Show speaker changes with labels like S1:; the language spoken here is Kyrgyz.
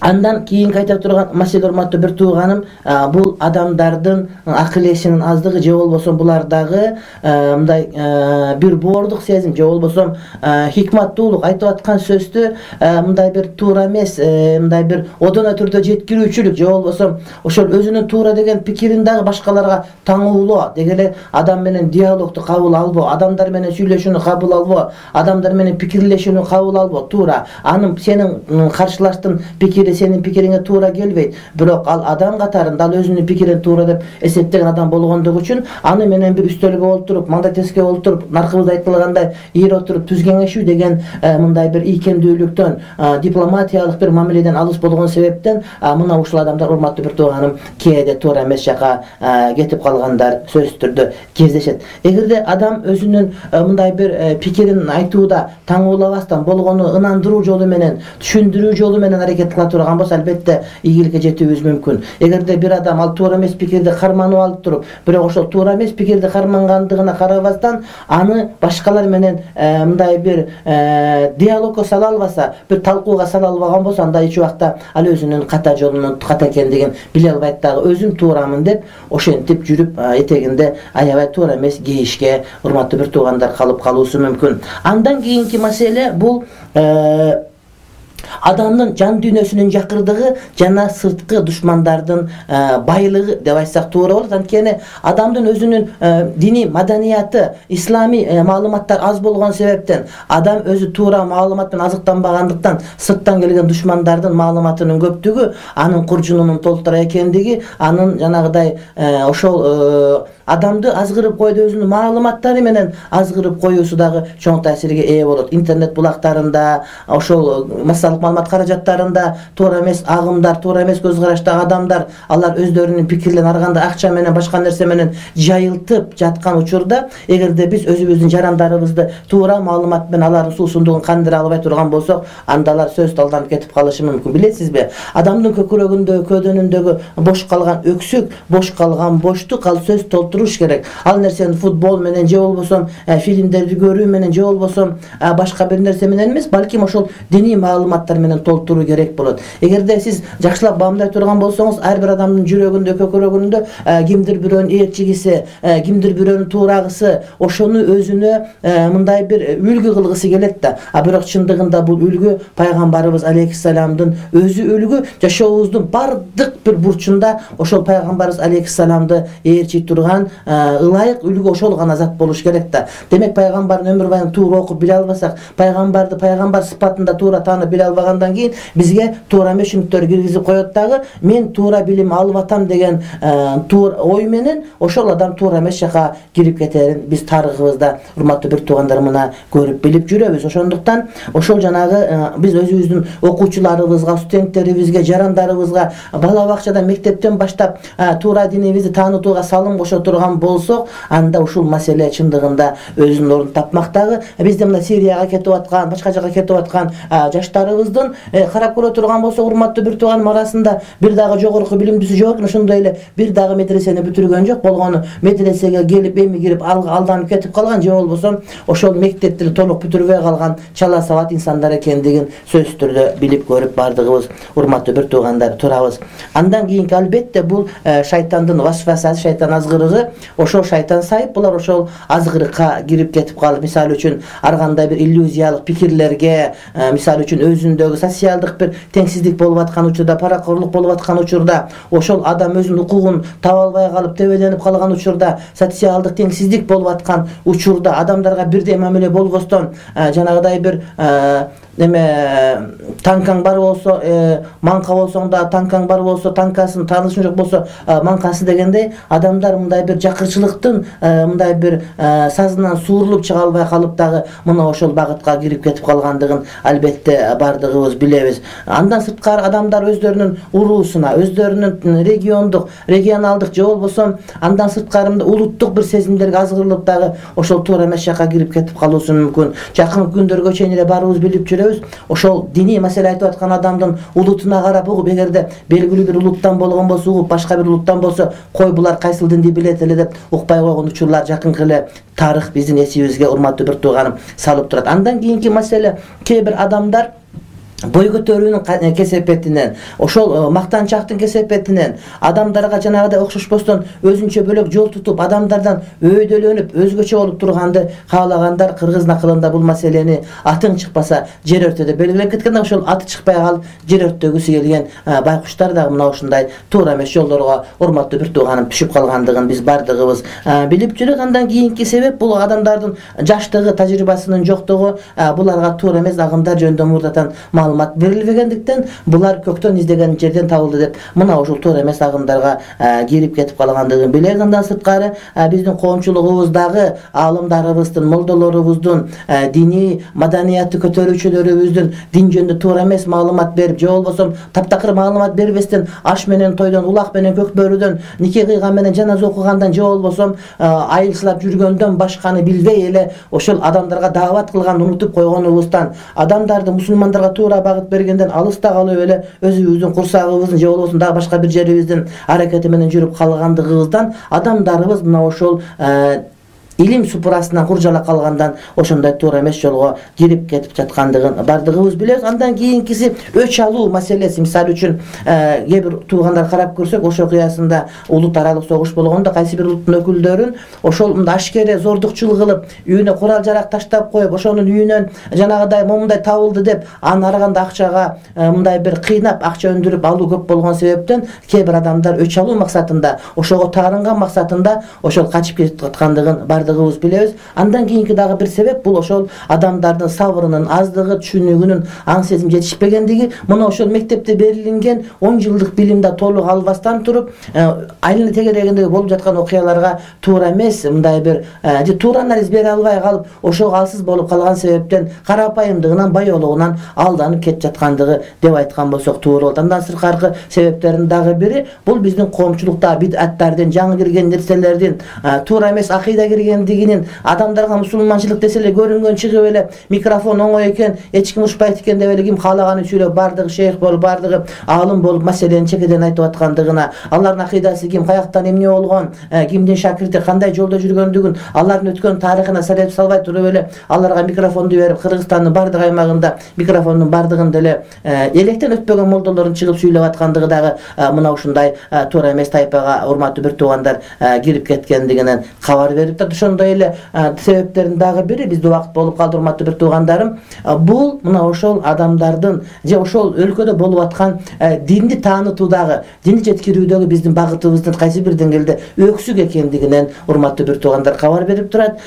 S1: Andan kийинки айтып турган маселе урматтуу бир тууганым, бул адамдардын акыл эшинин аздыгы же болбосо булардагы мындай бир боордук сезим же болбосо хикматтуулук айтып аткан сөздү мындай бир туура эмес, мындай бир одоно түрдө жеткирүүчүлүк же болбосо ошол өзүнүн туура деген пикирин дагы башкаларга таңуулоо, деги эле адам менен диалогду кабыл албоо, адамдар менен сүйлөшүүнү кабыл албоо, адамдар менен пикирлешүүнү кабыл албоо, туура. Анын сенин каршылаштын пикири сенин пикириңе туура келбейт, бирок ал адам катарында ал өзүнүн пикирин туура деп эсептеген адам болгондугу үчүн аны менен бир үстөлгө олтуруп, маңдатеске олтуруп, наркыбызда айтылгандай ийир отуруп түз кеңешүү деген мындай бир ийкемдүүлүктөн, дипломатиялык бир мамиледен алыс болгон себептен мына ушул адамдар, урматтуу бир тууганым, кээде туура эмес жака кетип калгандар сөзсүз түрдө кездешет. Эгерде адам өзүнүн мындай бир пикирин айтууда таңуулабастан болгону ынандыруу жолу менен, түшүндүрүү жолу менен аракет кыла турган болсо, албетте ийгиликке жетүүбүз мүмкүн. Эгерде бир адам ал туура эмес пикирди карманып алып туруп, бирок ошол туура эмес пикирди кармангандыгына карабастан аны башкалар менен мындай бир диалогко сала албаса, бир талкууга сала албаган болсо, анда эч убакта ал өзүнүн ката жолунун ката экендигин биле албайт дагы, өзүм туурамын деп ошентип жүрүп этегинде аябай туура эмес кейишке, урматтуу бир туугандар, калып калуусу мүмкүн. Андан кийинки маселе бул адамдын жан дүйнөсүнүн жакырдыгы жана сырткы душмандардын байлыгы деп айтсак туура болот. Анткени адамдын өзүнүн диний маданияты, ислами маалыматтар аз болгон себептен, адам өзү туура маалымат менен азыктанбагандыктан сырттан келген душмандардын маалыматынын көптүгү анын куржунунун толтура экендиги, анын жанагыдай ошол адамды азгырып койду, өзүнүн маалыматтары менен азгырып коюусу дагы чоң таасирге ээ болот. Интернет булактарында, ошол массалык маалымат каражаттарында туура эмес агымдар, туура эмес көз караштагы адамдар, алар өздөрүнүн пикирлерин арганда акча менен, башка нерсе менен жайылтып жаткан учурда, эгерде биз өзүбүздүн жарандарыбызды туура маалымат менен алардын суусундугун кандыра албай турган болсок, анда алар сөз талданып кетип калышы мүмкүн. Билесизби? Адамдын көкүрөгүндөгү, көөдөнүндөгү бош калган өксүк, бош калган боштук ал сөз толтуруш керек. Ал нерсени футбол менен же болбосо фильмдерди көрүү менен же болбосо башка бир нерсе менен эмес, балким ошол диний маалыматтар менен толтуруу керек болот. Эгерде сиз жакшылап баамдай турган болсоңуз, ар бир адамдын жүрөгүндө, көкүрөгүндө кимдир бирөөнүн ээрчигиси, кимдир бирөөнүн туурагысы, ошону өзүнө мындай бир үлгү кылгысы келет да. Бирок чындыгында бул үлгү пайгамбарыбыз алейхиссаламдын өзү үлгү, жашообуздун бардык бир бурчунда ошол пайгамбарыбыз алейхиссаламды ээрчи турган ылайык үлгү ошол гана зат болуш керек да. Демек пайгамбардын өмүр байын туура окуп биле албасак, пайгамбарды пайгамбар сыпатында туура таанып биле албагандан кийин бизге туура эмес түшүнүктөр киргизип коет дагы. Мен туура билим алып атам деген ой менен ошол адам туура эмес жака кирип кетерин биз тарыхыбызда, урматтуу бир туугандар, мына көрүп билип жүрөбүз. Ошондуктан ошол жанагы биз өзүбүздүн окуучуларыбызга, студенттерибизге, жарандарыбызга бала бакчадан, мектептен баштап туура динибизди таанытууга салым кошо турган болсок, анда ушул маселе чындыгында өзүнүн ордун тапмак дагы. Бизде мына Сирияга кетип аткан, башка жака кетип аткан жаштарыбыздын карап көрө турган болсок, урматтуу бир тууганым, арасында бир дагы жогорку билимдүүсү жок, ошондой эле бир дагы медресени бүтүргөн жок, болгону медресеге келип эми кирип алданып кетип калган же болбосо ошол мектепти толук бүтүрбөй калган чала сабат инсандар экендигин сөзсүз түрдө билип көрүп бардыгыбыз, урматтуу бир туугандар, турабыз. Андан кийинки албетте бул шайтандын васвасасы, шайтан азгырыгы. Ошол шайтан сайып, булар ошол азгырыкка кирип кетип калып, мисалы үчүн ар кандай бир иллюзиялык пикирлерге, мисалы үчүн өзүндөгү социалдык бир теңсиздик болуп аткан учурда, паракорлук болуп аткан учурда, ошол адам өзүнүн укугун таба албай калып, тебеленип калган учурда, социалдык теңсиздик болуп аткан учурда, адамдарга бирдей мамиле болбостон, жанагыдай бир танкаң бар болсо, манка болсоң да танкаң бар болсо, танкасын, таанышың жок болсо манкасы дегендей, адамдар мындай бир жакырчылыктын мындай бир сазынан суурулуп чыга албай калып дагы мына ошол багытка кирип кетип калгандыгын албетте бардыгыбыз билебиз. Андан сырткары адамдар өздөрүнүн уруусуна, өздөрүнүн регионалдык же болбосо андан сырткары улуттук бир сезимдерге азгырылып дагы ошол туура эмес жака кирип кетип калуусу мүмкүн. Жакын күндөргө чейин эле баарыбыз билип жүрөбүз. Ошол диний маселе айтып аткан адамдын улутуна карап угуп, эгерде белгилүү бир улуттан болгон болсо угуп, башка бир улуттан болсо, кой булар кайсыл динди билет эле деп укпай койгон учурлар жакынкы эле тарых биздин эсибизге, урматтуу бир тууганым, салып турат. Андан кийинки маселе, кээ бир адамдар boy көтөрүүнүн кесепетинен, ошол мактанчактын кесепетинен адамдарга жанагыдай окшошпостон өзүнчө бөлөк жол тутуп, адамдардан өйдөлөнүп, өзгөчө болуп турганды каалагандар кыргыз накылында бул маселени атың чыкпаса жер өртөдө белгилеп кеткен. Ошол аты чыкпай калып жер өртөгүсү келген байкуштар дагы мына ушундай туура эмес жолдорго, урматтуу бир тууганым, түшүп калгандыгын биз бардыгыбыз билип жүрөт. Андан кийинки себеп бул адамдардын жаштыгы, тажрыйбасынын жоктугу, буларга туура эмес агымдар жөнүндө мурдатан маалымат берилбегендиктен булар көктөн издеген жерден табылды деп мына ушул туура эмес агымдарга кирип кетип калгандыгын билебиз. Андан сырткары биздин коомчулугубуздагы аалымдарыбыздын, молдолорубуздун, диний маданияты көтөрүүчүлөрүбүздүн дин жөнүндө туура эмес маалымат берип, же болбосо таптакыр маалымат бербестен аш менен тойдон, улак менен, көк бөрүдөн, нике кыйган менен жаназа окугандан, же болбосо айылчылап жүргөндөн башканы билбей эле ошол адамдарга даават кылганды унутуп койгонубуздан, адамдарды мусулмандарга туура багыт бергенден алыста калып эле өзүбүздүн курсагыбыздын, же болбосо дагы башка бир жерибиздин аракети менен жүрүп калгандыгыбыздан адамдарыбыз мына ошол илим супурасынан куржала калгандан ошондой туура эмес жолго кирип кетип жаткандыгын бардыгыбыз билебиз. Андан кийинкиси өч алуу маселеси. Мисалы үчүн кээ бир туугандар карап көрсөк, ошол кыясында улут аралык согуш болгондо кайсы бир улуттун өкүлдөрүн ошол ашкере зордукчулук кылып, үйүнө курал жарак таштап коюп, ошонун үйүнөн жанагыдай момундай табылды деп, анын араганда акчага мындай бир кыйнап акча өндүрүп алуу көп болгон себептен кээ бир адамдар өч алуу максатында, ошого таарынган максатында ошол качып кетип жаткандыгын бардыгыбыз билебиз. Андан кийинки дагы бир себеп бул ошол адамдардын сабырынын аздыгы, түшүнүгүнүн аң сезим жетишпегендиги. Мына ошол мектепте берилинген 10 жылдык билимди толук албастан туруп, айылы тегерегинде болуп жаткан окуяларга туура эмес, мындай бир туура анализ бере албай калып, ошого алсыз болуп калган себептен карапайымдыгынан, баяулугунан алданып кетип жаткандыгы деп айткан болсок туура болот. Андан сырткары себептердин дагы бири бул биздин коомчулукта бидаттардын, жаңы кирген нерселердин, туура эмес акыйда киргендигинин, адамдарга мусулманчылык десе эле көрүнгөн чыгып эле микрофон оңой экен, эч ким ушпайт экен деп эле ким каалаганын сүйлөп, бардыгы шейх болуп, бардыгы аалым болуп маселени чекеден айтып аткандыгына, алардын акыйдасы ким, каяктан эмне болгон, кимдин шакирти, кандай жолдо жүргөндүгүн, алардын өткөн тарыхына салеп салбай туруп эле аларга микрофонду берип, Кыргызстандын бардык аймагында микрофондун бардыгында эле электен өтпөгөн молдолордун чыгып сүйлөп аткандыгы дагы мына ушундай туура эмес тайпага, урматтуу бир туугандар, кирип кеткендигинен кабар берип турат. Ошондой эле себептердин дагы бири, бизде убакыт болуп калды, урматтуу бир туугандарым, бул мына ошол адамдардын же ошол өлкөдө болуп аткан динди таанытуудагы, динди жеткирүүдөгү биздин багытыбыздын кайсы бир деңгээлде өксүк экендигинен урматтуу бир туугандар кабар берип турат.